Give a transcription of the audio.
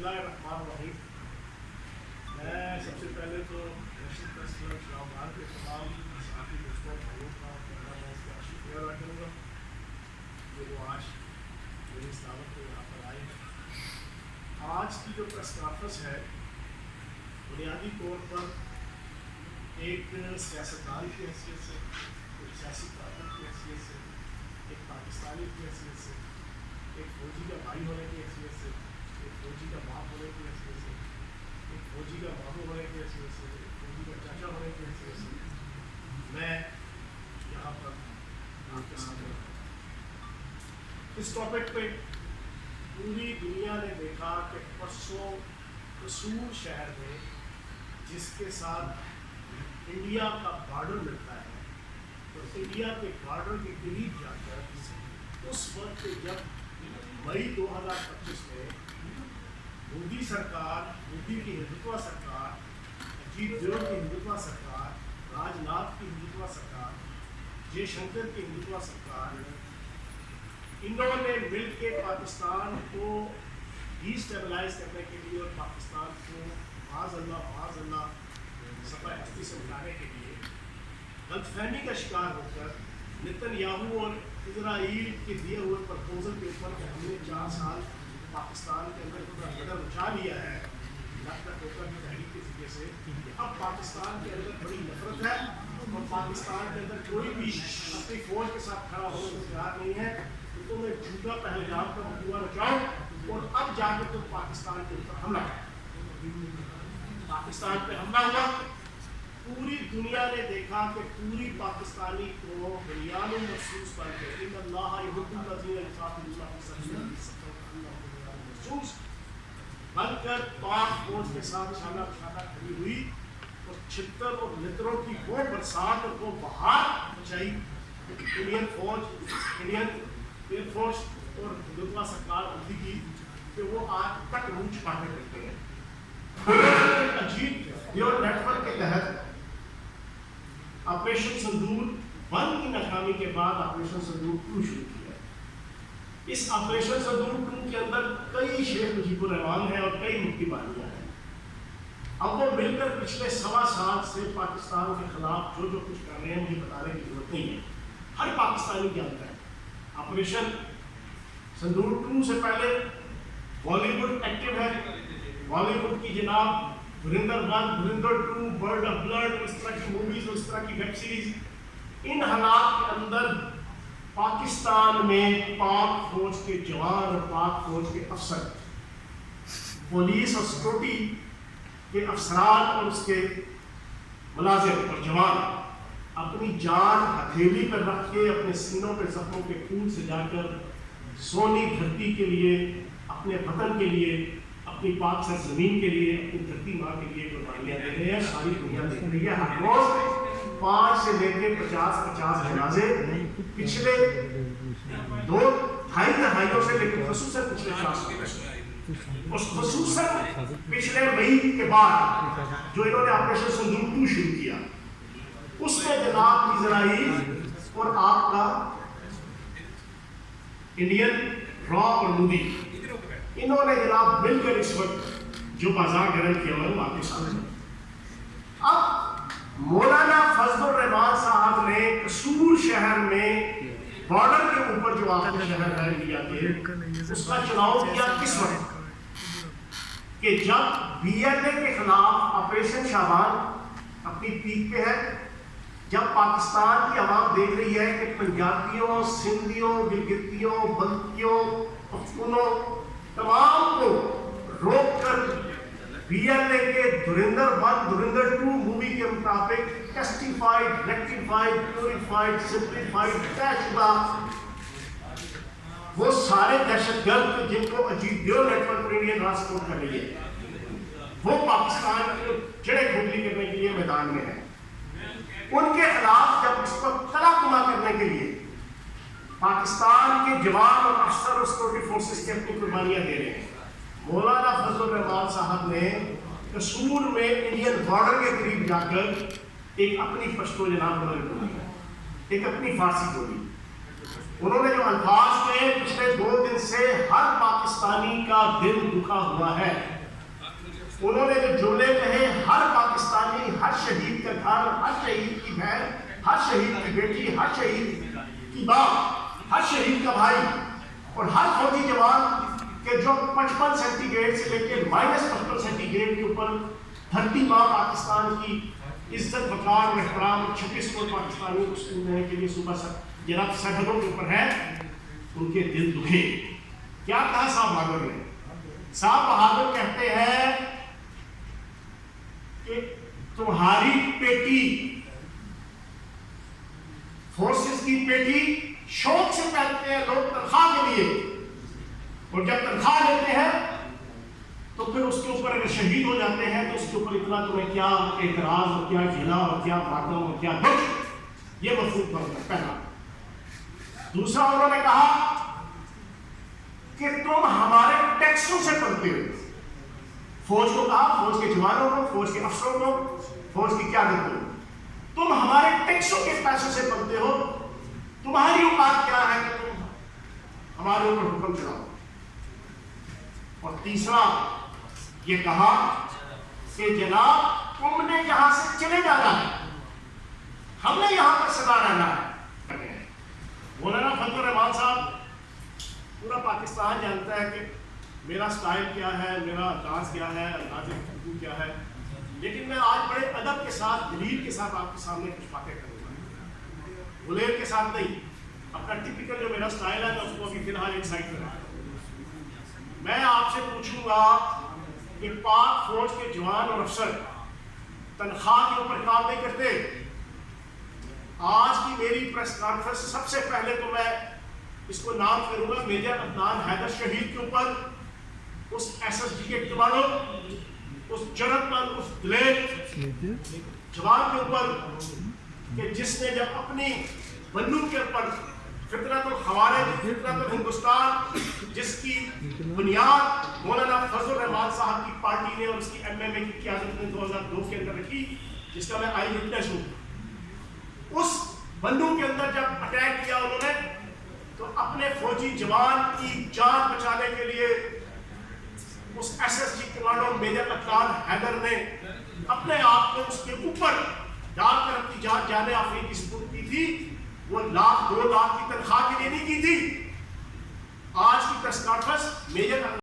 बिस्मिल्लाहिर्रहमानिर्रहीम। मैं सबसे पहले तो नेशनल प्रेस क्लब शाहबाद के तमाम साथी दोस्तों भाइयों का मैं इसका शुक्रिया अदा करूँगा कि वो आज मेरी इस दावत को यहाँ पर आए हैं। आज की जो प्रेस कॉन्फ्रेंस है बुनियादी तौर पर एक सियासतदान की हैसियत से, एक सियासी ताकत की हैसियत से, एक पाकिस्तानी की हैसियत से, एक फौजी का भाई होने की हैसियत से, एक फौजी का बाप होने की हैसियत से, एक फौजी का मामू होने की हैसियत से, एक फौजी का चाचा होने की हैसियत से मैं यहाँ पर आपके सामने इस टॉपिक पे पूरी दुनिया ने देखा कि परसों कसूर शहर में जिसके साथ इंडिया का बॉर्डर मिलता है तो इंडिया के बॉर्डर के करीब जाकर उस वक्त जब मई 2025 में मोदी सरकार, मोदी की हिंदुत्व सरकार, अजीत जोगी की हिंदुत्व सरकार, राजनाथ की हिंदुत्व सरकार, जयशंकर की हिंदुत्व सरकार, इन्होंने मिलकर पाकिस्तान को डिस्टेबलाइज करने के लिए और पाकिस्तान को माज़अल्लाह सफ़े हस्ती से उठाने के लिए गलतफहमी का शिकार होकर नेतन्याहू और इजराइल के दिए हुए प्रपोजल के ऊपर हमने 4 साल पाकिस्तान के अंदर पूरा कदम उठा लिया है लगता होकर की तहरीक के जरिए से। अब पाकिस्तान के अंदर बड़ी नफरत है और पाकिस्तान के अंदर कोई भी अपनी फौज के साथ खड़ा होने को तैयार नहीं है। तो मैं झूठा पहलगाम का मुकदमा रचाऊँ और अब जाकर तो पाकिस्तान के ऊपर हमला पाकिस्तान पे हमला हुआ। पूरी दुनिया ने देखा कि पूरी पाकिस्तानी को बुनियाद महसूस करके बनकर पाक फौज के साथ शाना खड़ी हुई और छितर और मित्रों की वो बरसात और वो बहार मचाई। इंडियन फौज, इंडियन एयरफोर्स और हिंदुत्व सरकार मोदी की कि वो आज तक मुंह छुपाते रहते हैं। अजीत योर नेटवर्क के तहत ऑपरेशन संदूर 1 की नाकामी के बाद ऑपरेशन संदूर 2 शुरू किया। इस ऑपरेशन संदूर 2 के अंदर कई शेख मुजीबुर रहमान हैं और कई मुफ्ती बानियां हैं। अब वो मिलकर पिछले 1.25 साल से पाकिस्तान के खिलाफ जो कुछ कर रहे हैं मुझे बताने की जरूरत नहीं है, हर पाकिस्तानी जानता है। ऑपरेशन संदूर 2 से पहले बॉलीवुड एक्टिव है। बॉलीवुड की जनाब धुरंधर 1, धुरंधर 2, बर्ड ऑफ ब्लड, इस तरह की मूवीज और इस तरह की वेब सीरीज, इन हालात के अंदर पाकिस्तान में पाक फौज के जवान और पाक फौज के अफसर, पुलिस और सिक्योरिटी के अफसरान और उसके मुलाजिम और जवान अपनी जान हथेली पर रख के अपने सीनों पे जख्मों के खून से जाकर सोनी धरती के लिए, अपने वतन के लिए, अपनी पाक से जमीन के लिए, अपनी धरती माँ के लिए कुर्बानियाँ दे रहे हैं। सारी दुनिया देख रही है। हर रोज 5 से लेकर 50 जनाजे पिछले 2-2.5 दहाइयों से लेकर खसूसन पिछले 4 साल और खसूसन पिछले मई के बाद जो इन्होंने ऑपरेशन संदूर 2 शुरू किया उसमें जनाब इजराइल और आपका इंडियन रॉ और मोदी इन्होंने जनाब मिलकर इस वक्त जो बाजार गर्म किया हुआ आपके सामने। अब मौलाना फजलुर रहमान साहब ने कसूर शहर में बॉर्डर के ऊपर जो आपका शहर है इंडिया के, उसका चुनाव किया किस वक्त कि जब बीएलए के खिलाफ ऑपरेशन शाहबाद अपनी पीक पे है, जब पाकिस्तान की आवाम देख रही है कि पंजाबियों, सिंधियों, गिलगितियों, बल्तियों, पख्तूनों तमाम को रोककर बीएलए के धुरंधर 1, धुरंधर 2 मूवी के मुताबिक टेस्टिफाइड, रेक्टिफाइड, प्योरीफाइड, सिंप्लीफाइड, तयशुदा वो सारे दहशतगर्द जिनको अजीत जोगी नेटवर्क पर इंडियन राज सपोर्ट कर रही है वो पाकिस्तान को जड़े खोखली करने के लिए मैदान में है। उनके खिलाफ जब इसको तलाकुमा करने के लिए पाकिस्तान के जवान और अफसर और सिक्योरिटी फोर्सेस की अपनी कुर्बानियां दे रहे हैं, मौलाना फजलुर रहमान साहब ने कसूर में इंडियन बॉर्डर के करीब जाकर एक अपनी पश्तो जनाब बोली, एक अपनी फारसी बोली انہوں نے جو الفاظ کہے پچھلے 2 دن سے ہر پاکستانی کا دل دکھا ہوا ہے. انہوں نے جو جملے کہے ہر پاکستانی، ہر شہید کا گھر، ہر شہید کی بہن، ہر شہید کی بیٹی، ہر شہید کی باپ، ہر شہید کا بھائی اور ہر فوجی جوان کہ جو 55 سینٹی گریڈ سے لے کے -55 سینٹی گریڈ کے اوپر دھرتی ماں پاکستان کی عزت وقار اور احترام 26 کروڑ پاکستانی اس کو دینے کے لیے صوبہ جناب سرحدوں کے اوپر ہے، ان کے دل دکھے. کیا کہا صاحب بہادر نے؟ صاحب بہادر کہتے ہیں کہ تمہاری پیٹی، فورسز کی پیٹی شوق سے پہنتے ہیں لوگ تنخواہ کے لیے، اور جب تنخواہ لیتے ہیں تو پھر اس کے اوپر اگر شہید ہو جاتے ہیں تو اس کے اوپر اتنا تمہیں کیا اعتراض اور کیا جھیلا اور کیا ماتم اور کیا دکھ. یہ مفہوم فرق ہے پہلا. دوسرا انہوں نے کہا کہ تم ہمارے ٹیکسوں سے پلتے ہو. فوج کو کہا، فوج کے جوانوں کو، فوج کے افسروں کو، فوج کی قیادت کو، تم ہمارے ٹیکسوں کے پیسوں سے پلتے ہو. تمہاری اوقات کیا ہے کہ تم ہمارے اوپر حکم چلاؤ. اور تیسرا یہ کہا کہ جناب تم نے یہاں سے چلے جانا ہے، ہم نے یہاں پر سدا رہنا ہے. مولانا فضل الرحمان صاحب پورا پاکستان جانتا ہے کہ میرا سٹائل کیا ہے، میرا انداز کیا ہے، انداز گفتگو کیا ہے، لیکن میں آج بڑے ادب کے ساتھ، دلیل کے ساتھ آپ کے سامنے کچھ باتیں کروں گا، غلیل کے ساتھ نہیں. اپنا ٹپیکل جو میرا سٹائل ہے میں اس کو ابھی فی الحال ایک سائڈ پر رکھتا ہوں. میں آپ سے پوچھوں گا کہ پاک فوج کے جوان اور افسر تنخواہ کے اوپر کام نہیں کرتے. آج کی میری پریس کانفرنس سب سے پہلے تو میں اس کو نام کروں گا میجر عدنان حیدر شہید کے اوپر، اس ایس ایس جی کے کمانڈو، اس جرت مند، اس دلیر جوان کے اوپر کہ جس نے جب اپنی بندوق کے اوپر فطرت الخوارج، فطرت الہندوستان، جس کی بنیاد مولانا فضل الرحمان صاحب کی پارٹی نے اور اس کی ایم ایم اے کی قیادت نے 2002 کے اندر رکھی، جس کا میں آئی وٹنس ہوں. اس بندوق کے اندر جب اٹیک کیا انہوں نے تو اپنے فوجی جوان کی جان بچانے کے لیے اس S S G commando major Adnan Haider نے اپنے آپ کو اس کے اوپر ڈال کر اپنی جان جانے آفرین کی سپرد کی تھی. وہ 1 لاکھ 2 لاکھ کی تنخواہ کے لیے نہیں کی تھی. آج کی پریس کانفرنس میجر